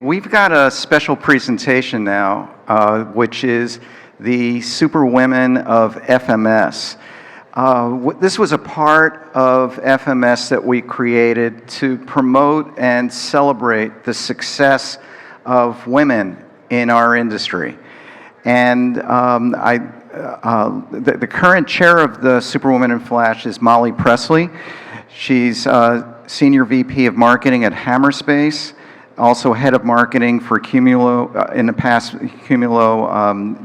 We've got a special presentation now, which is the SuperWomen of FMS. This was a part of FMS that we created to promote and celebrate the success of women in our industry. And the current chair of the SuperWomen in Flash is Molly Presley. She's Senior VP of Marketing at Hammerspace, also head of marketing for Cumulo, in the past Cumulo,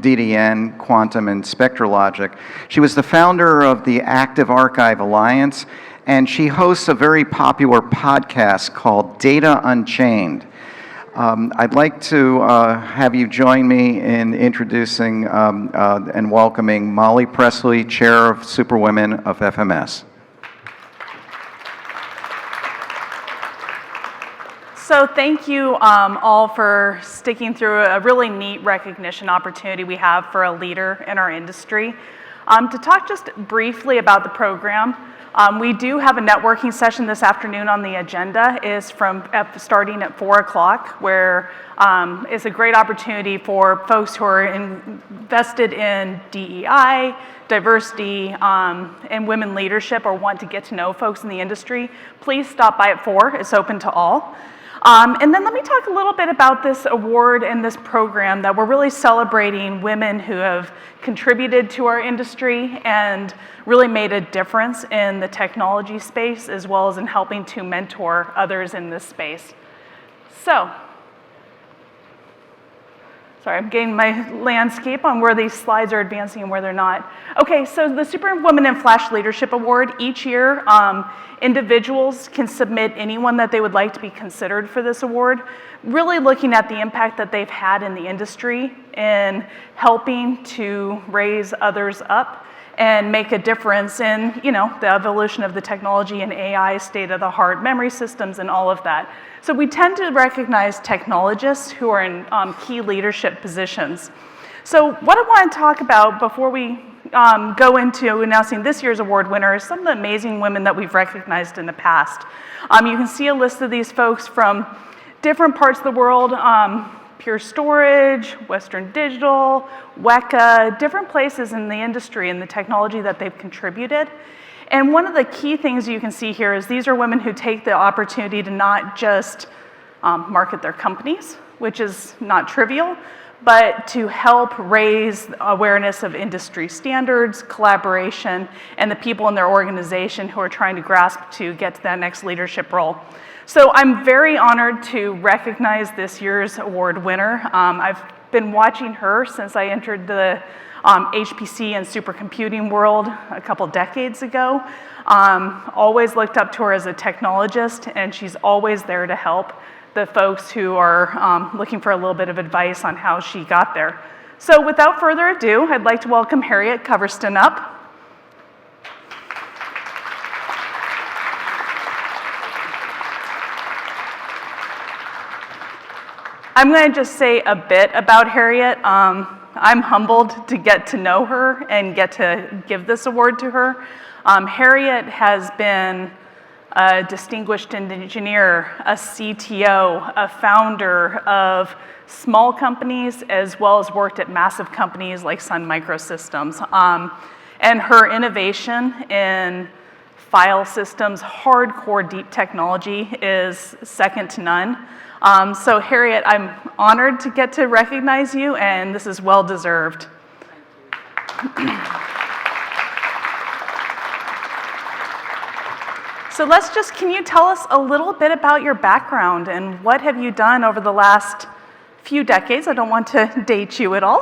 DDN, Quantum, and SpectraLogic. She was the founder of the Active Archive Alliance, and she hosts a very popular podcast called Data Unchained. I'd like to have you join me in introducing and welcoming Molly Presley, Chair of SuperWomen of FMS. So thank you all for sticking through a really neat recognition opportunity we have for a leader in our industry. To talk just briefly about the program, we do have a networking session this afternoon on the agenda. Is starting at 4 o'clock, where it's a great opportunity for folks who are invested in DEI, diversity, and women leadership, or want to get to know folks in the industry. Please stop by at 4. It's open to all. And then let me talk a little bit about this award and this program that we're really celebrating women who have contributed to our industry and really made a difference in the technology space, as well as in helping to mentor others in this space. So, sorry, I'm getting my landscape on where these slides are advancing and where they're not. Okay, so the SuperWomen in Flash Leadership Award, each year, individuals can submit anyone that they would like to be considered for this award, really looking at the impact that they've had in the industry in helping to raise others up and make a difference in, the evolution of the technology and AI, state-of-the-art memory systems and all of that. So we tend to recognize technologists who are in key leadership positions. So what I want to talk about before we go into announcing this year's award winner is some of the amazing women that we've recognized in the past. You can see a list of these folks from different parts of the world, Pure Storage, Western Digital, WECA, different places in the industry and the technology that they've contributed. And one of the key things you can see here is these are women who take the opportunity to not just market their companies, which is not trivial, but to help raise awareness of industry standards, collaboration, and the people in their organization who are trying to grasp to get to that next leadership role. So I'm very honored to recognize this year's award winner. I've been watching her since I entered the HPC and supercomputing world a couple decades ago. Always looked up to her as a technologist, and she's always there to help the folks who are looking for a little bit of advice on how she got there. So without further ado, I'd like to welcome Harriet Coverston up. I'm going to just say a bit about Harriet. I'm humbled to get to know her and get to give this award to her. Harriet has been a distinguished engineer, a CTO, a founder of small companies, as well as worked at massive companies like Sun Microsystems. And her innovation in file systems, hardcore deep technology, is second to none. So Harriet, I'm honored to get to recognize you, and this is well deserved. So can you tell us a little bit about your background and what have you done over the last few decades? I don't want to date you at all.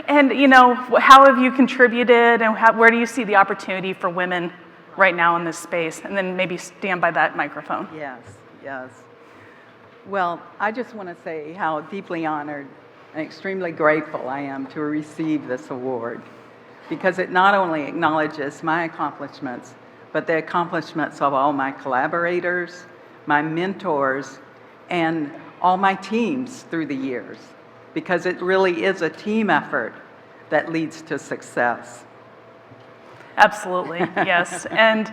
And, how have you contributed and where do you see the opportunity for women right now in this space? And then maybe stand by that microphone. Yes. Well, I just want to say how deeply honored and extremely grateful I am to receive this award, because it not only acknowledges my accomplishments, but the accomplishments of all my collaborators, my mentors, and all my teams through the years, because it really is a team effort that leads to success. Absolutely, yes. And,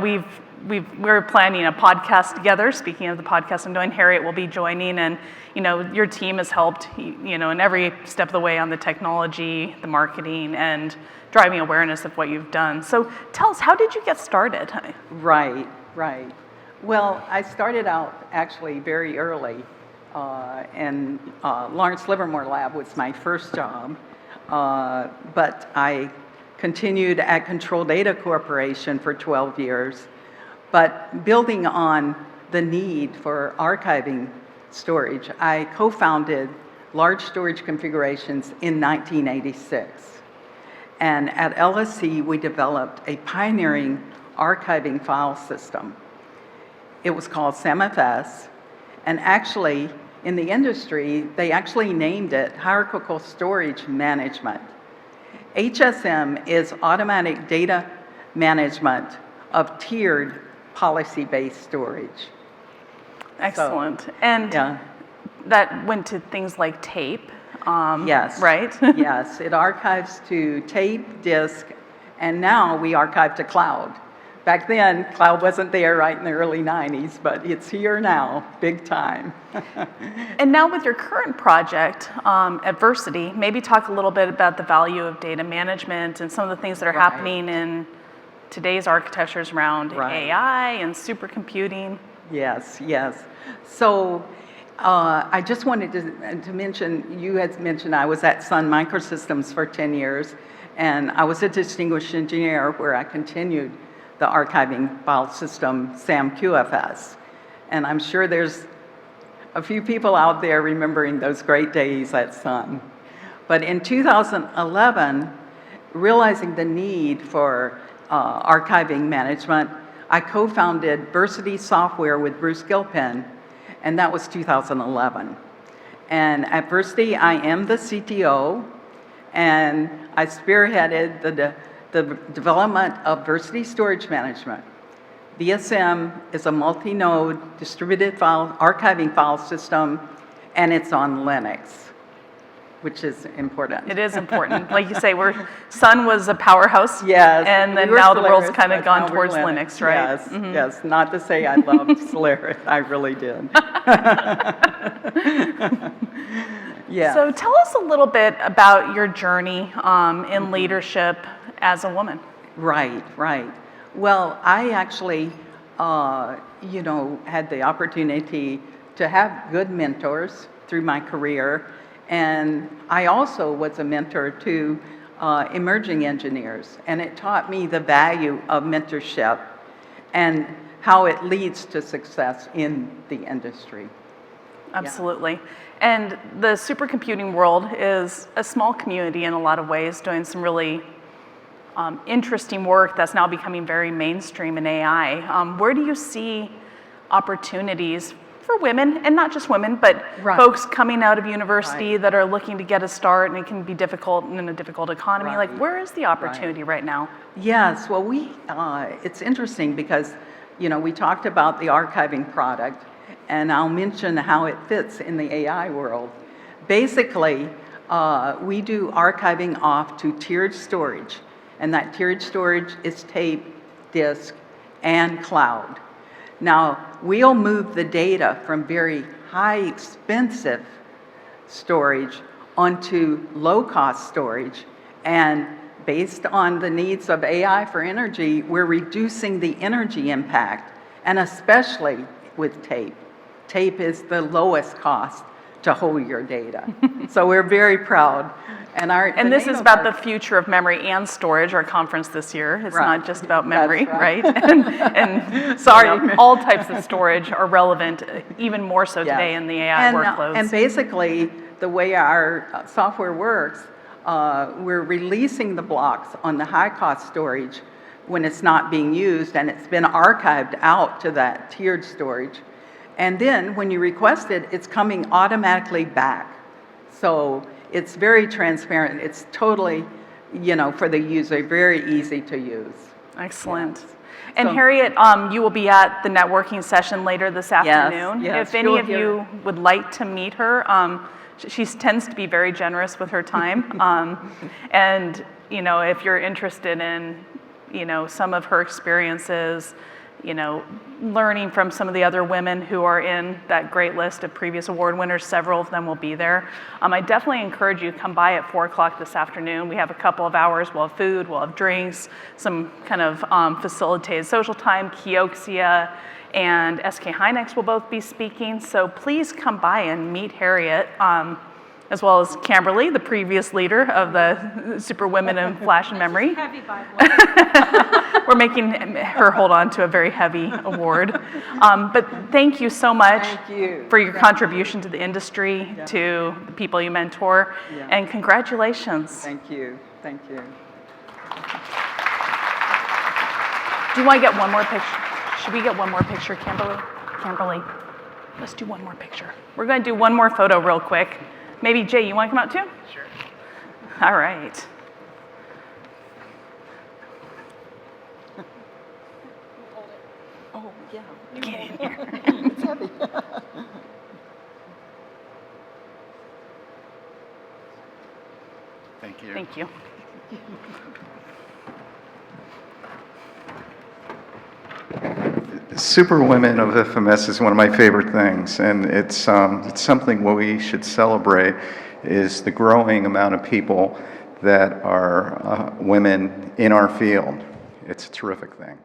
we've we're planning a podcast together. Speaking of the podcast I'm doing, Harriet will be joining, and your team has helped in every step of the way on the technology, the marketing, and driving awareness of what you've done. So tell us, how did you get started? Right. Well, I started out actually very early, and Lawrence Livermore Lab was my first job, but I continued at Control Data Corporation for 12 years. But building on the need for archiving storage, I co-founded Large Storage Configurations in 1986. And at LSC, we developed a pioneering archiving file system. It was called SAMFS, and actually, in the industry, they actually named it Hierarchical Storage Management. HSM is automatic data management of tiered policy-based storage. Excellent. And that went to things like tape, yes. Right? Yes, it archives to tape, disk, and now we archive to cloud. Back then, cloud wasn't there right in the early 90s, but it's here now, big time. And now with your current project, Adversity, maybe talk a little bit about the value of data management and some of the things that are happening in today's architectures around AI and supercomputing. Yes. So I just wanted to mention, you had mentioned I was at Sun Microsystems for 10 years, and I was a distinguished engineer where I continued the archiving file system, SAM-QFS. And I'm sure there's a few people out there remembering those great days at Sun. But in 2011, realizing the need for archiving management, I co-founded Versity Software with Bruce Gilpin, and that was 2011. And at Versity, I am the CTO, and I spearheaded the development of Versity Storage Management. VSM is a multi-node distributed file archiving file system, and it's on Linux, which is important. It is important. Like you say, Sun was a powerhouse, yes, and then now the world's kind of gone towards Linux, right? Yes, yes. Not to say I loved Solaris, I really did. Yeah. So tell us a little bit about your journey in leadership as a woman. Right. Well, I actually, had the opportunity to have good mentors through my career, and I also was a mentor to emerging engineers, and it taught me the value of mentorship and how it leads to success in the industry. Absolutely. And the supercomputing world is a small community in a lot of ways, doing some really interesting work that's now becoming very mainstream in AI. Where do you see opportunities for women, and not just women, but folks coming out of university that are looking to get a start, and it can be difficult in a difficult economy? Like, where is the opportunity right now? Yes, well, it's interesting because, we talked about the archiving product, and I'll mention how it fits in the AI world. Basically, we do archiving off to tiered storage, and that tiered storage is tape, disk, and cloud. Now, we'll move the data from very high expensive storage onto low cost storage, and based on the needs of AI for energy, we're reducing the energy impact, and especially with tape. Tape is the lowest cost to hold your data. So we're very proud. And this is about the future of memory and storage, our conference this year. It's not just about memory, right? and all types of storage are relevant, even more so today in the AI workloads. And basically, the way our software works, we're releasing the blocks on the high-cost storage when it's not being used, and it's been archived out to that tiered storage. And then when you request it, it's coming automatically back. So it's very transparent. It's totally, for the user, very easy to use. Excellent. Yes. And Harriet, you will be at the networking session later this afternoon. Yes, if any of you would like to meet her, she tends to be very generous with her time. And, if you're interested in, some of her experiences, you know, learning from some of the other women who are in that great list of previous award winners. Several of them will be there. I definitely encourage you to come by at 4 o'clock this afternoon. We have a couple of hours. We'll have food, we'll have drinks, some kind of facilitated social time. Kioxia and SK Hynix will both be speaking. So please come by and meet Harriet, as well as Kimberly, the previous leader of the SuperWomen in Flash and Memory. Heavy, by the way. We're making her hold on to a very heavy award. But thank you so much Thank you. for your contribution to the industry, to the people you mentor, Yeah. and congratulations. Thank you. Thank you. Do you want to get one more picture? Should we get one more picture, Kimberly? Kimberly, let's do one more picture. We're going to do one more photo real quick. Maybe Jay, you want to come out too? Sure. All right. Oh, yeah. Get in here. It's heavy. Thank you. Thank you. SuperWomen of FMS is one of my favorite things, and it's something what we should celebrate is the growing amount of people that are women in our field. It's a terrific thing.